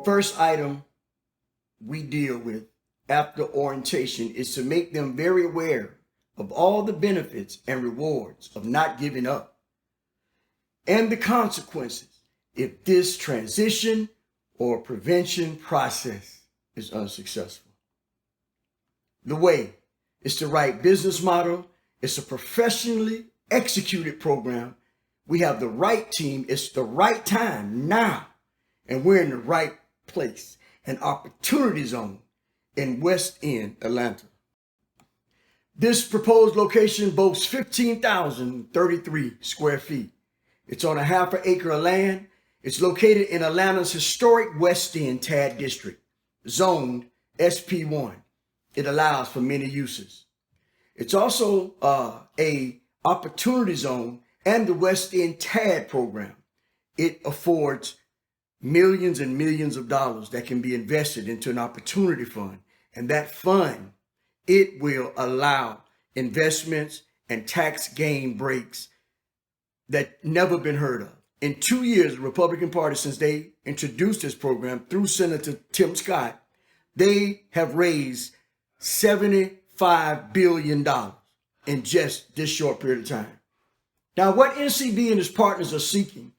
first item we deal with after orientation is to make them very aware of all the benefits and rewards of not giving up and the consequences if this transition or prevention process is unsuccessful. The way is the right business model. It's a professionally executed program. We have the right team. It's the right time now. And we're in the right place, an opportunity zone in West End, Atlanta. This proposed location boasts 15,033 square feet. It's on a half an acre of land. It's located in Atlanta's historic West End TAD district, zoned SP1. It allows for many uses. It's also a opportunity zone and the West End TAD program. It affords millions and millions of dollars that can be invested into an opportunity fund. And that fund, it will allow investments and tax gain breaks that never been heard of. In 2 years, the Republican Party, since they introduced this program through Senator Tim Scott, they have raised $75 billion in just this short period of time. Now, what NCB and its partners are seeking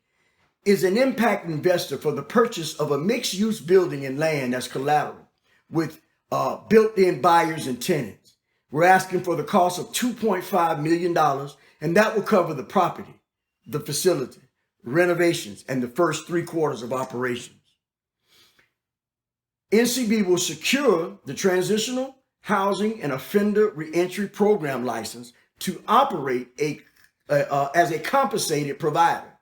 is an impact investor for the purchase of a mixed-use building and land as collateral with built-in buyers and tenants. We're asking for the cost of $2.5 million, and that will cover the property, the facility, renovations, and the first 3 quarters of operations. NCB will secure the Transitional Housing and Offender Reentry Program license to operate as a compensated provider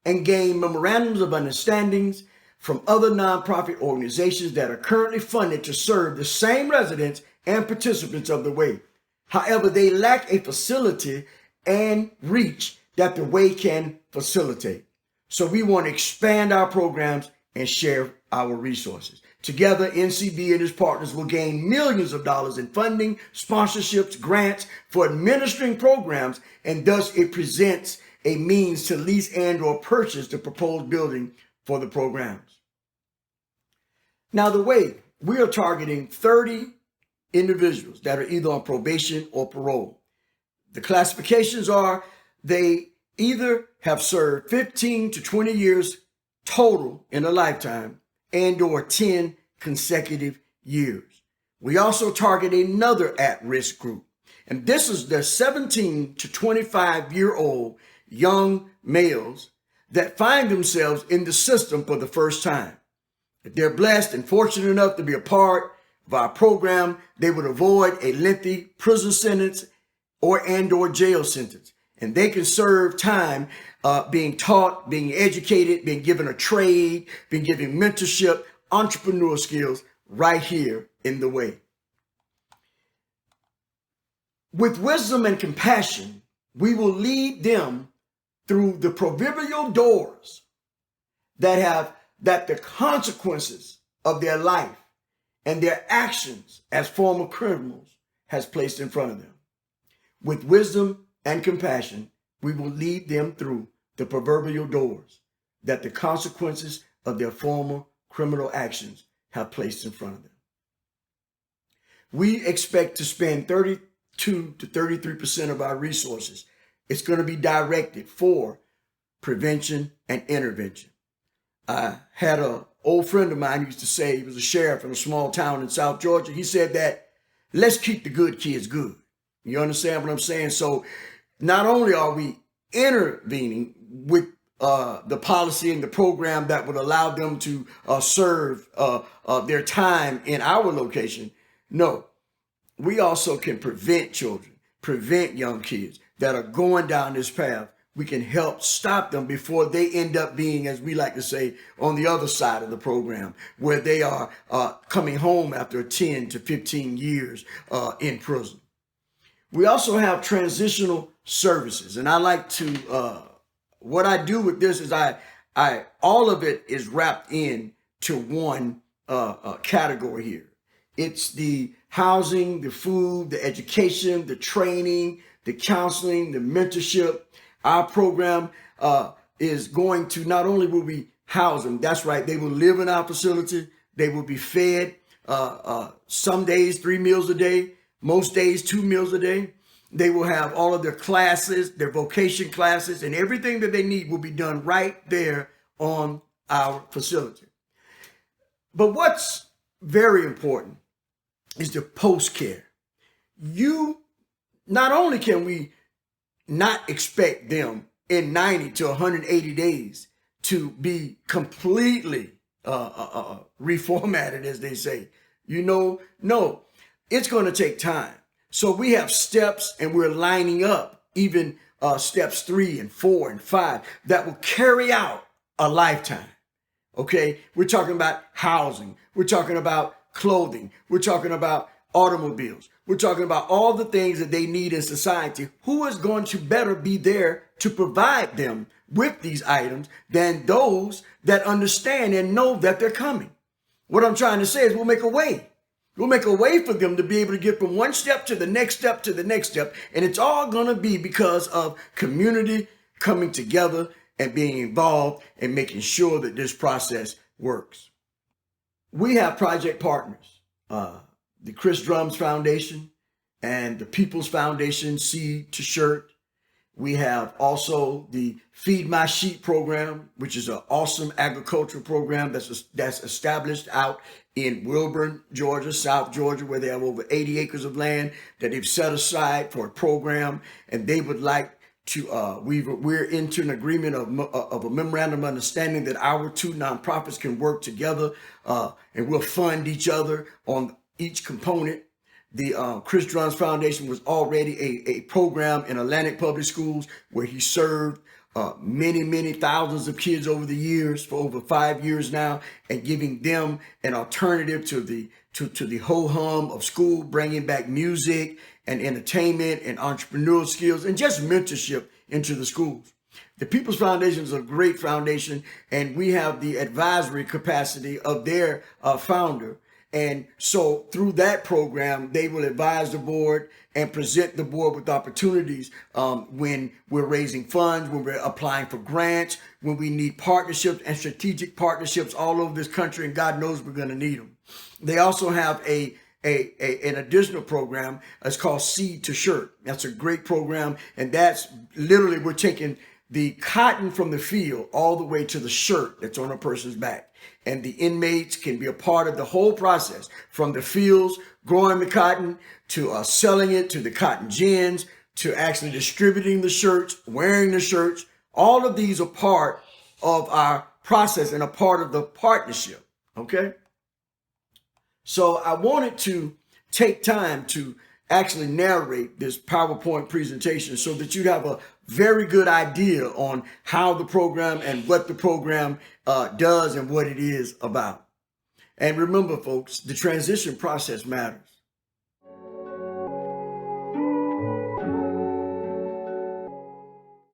and gain memorandums of understandings from other nonprofit organizations that are currently funded to serve the same residents and participants of the way. However, they lack a facility and reach that the way can facilitate. So we want to expand our programs and share our resources. Together, NCB and its partners will gain millions of dollars in funding, sponsorships, grants for administering programs, and thus it presents a means to lease and or purchase the proposed building for the programs. Now, the way we are targeting 30 individuals that are either on probation or parole. The classifications are they either have served 15 to 20 years total in a lifetime and or 10 consecutive years. We also target another at-risk group, and this is the 17 to 25-year-old young males that find themselves in the system for the first time. If they're blessed and fortunate enough to be a part of our program, they would avoid a lengthy prison sentence or jail sentence. And they can serve time being taught, being educated, being given a trade, being given mentorship, entrepreneur skills right here in the way. With wisdom and compassion, we will lead them through the proverbial doors that the consequences of their life and their actions as former criminals has placed in front of them. With wisdom and compassion, we will lead them through the proverbial doors that the consequences of their former criminal actions have placed in front of them. We expect to spend 32 to 33% of our resources. It's going to be directed for prevention and intervention. I had an old friend of mine who used to say, he was a sheriff in a small town in South Georgia. He said that, let's keep the good kids good. You understand what I'm saying? So not only are we intervening with the policy and the program that would allow them to serve their time in our location, no, we also can prevent children, prevent young kids that are going down this path. We can help stop them before they end up being, as we like to say, on the other side of the program, where they are coming home after 10 to 15 years in prison. We also have transitional services, and I like to, what I do with this is all of it is wrapped in to one category here. It's the housing, the food, the education, the training, the counseling, the mentorship. Our program is going to, not only will we house them. That's right. They will live in our facility. They will be fed some days 3 meals a day, most days 2 meals a day. They will have all of their classes, their vocation classes, and everything that they need will be done right there on our facility. But what's very important is the post-care. Not only can we not expect them in 90 to 180 days to be completely reformatted, as they say, no, it's going to take time. So we have steps, and we're lining up even steps 3 and 4 and 5 that will carry out a lifetime. Okay, we're talking about housing. We're talking about clothing. We're talking about automobiles. We're talking about all the things that they need in society. Who is going to better be there to provide them with these items than those that understand and know that they're coming? What I'm trying to say is we'll make a way. We'll make a way for them to be able to get from one step to the next step to the next step. And it's all going to be because of community coming together and being involved and making sure that this process works. We have project partners, the Chris Drums Foundation and the People's Foundation Seed to Shirt. We have also the Feed My Sheep program, which is an awesome agricultural program that's established out in Wilburn, Georgia, South Georgia, where they have over 80 acres of land that they've set aside for a program, and they would like to. We're into an agreement of a memorandum of understanding that our two nonprofits can work together, and we'll fund each other on each component. The Chris Drums Foundation was already a program in Atlantic Public Schools where he served many thousands of kids over the years for over 5 years now, and giving them an alternative to the ho-hum of school, bringing back music and entertainment and entrepreneurial skills and just mentorship into the schools. The People's Foundation is a great foundation, and we have the advisory capacity of their founder. And so through that program, they will advise the board and present the board with opportunities when we're raising funds, when we're applying for grants, when we need partnerships and strategic partnerships all over this country, and God knows we're going to need them. They also have an additional program. It's called Seed to Shirt. That's a great program, and that's literally we're taking the cotton from the field all the way to the shirt that's on a person's back. And the inmates can be a part of the whole process, from the fields, growing the cotton, to selling it, to the cotton gins, to actually distributing the shirts, wearing the shirts. All of these are part of our process and a part of the partnership, okay? So I wanted to take time to actually narrate this PowerPoint presentation so that you'd have a very good idea on how the program and what the program does and what it is about. And remember, folks, the transition process matters.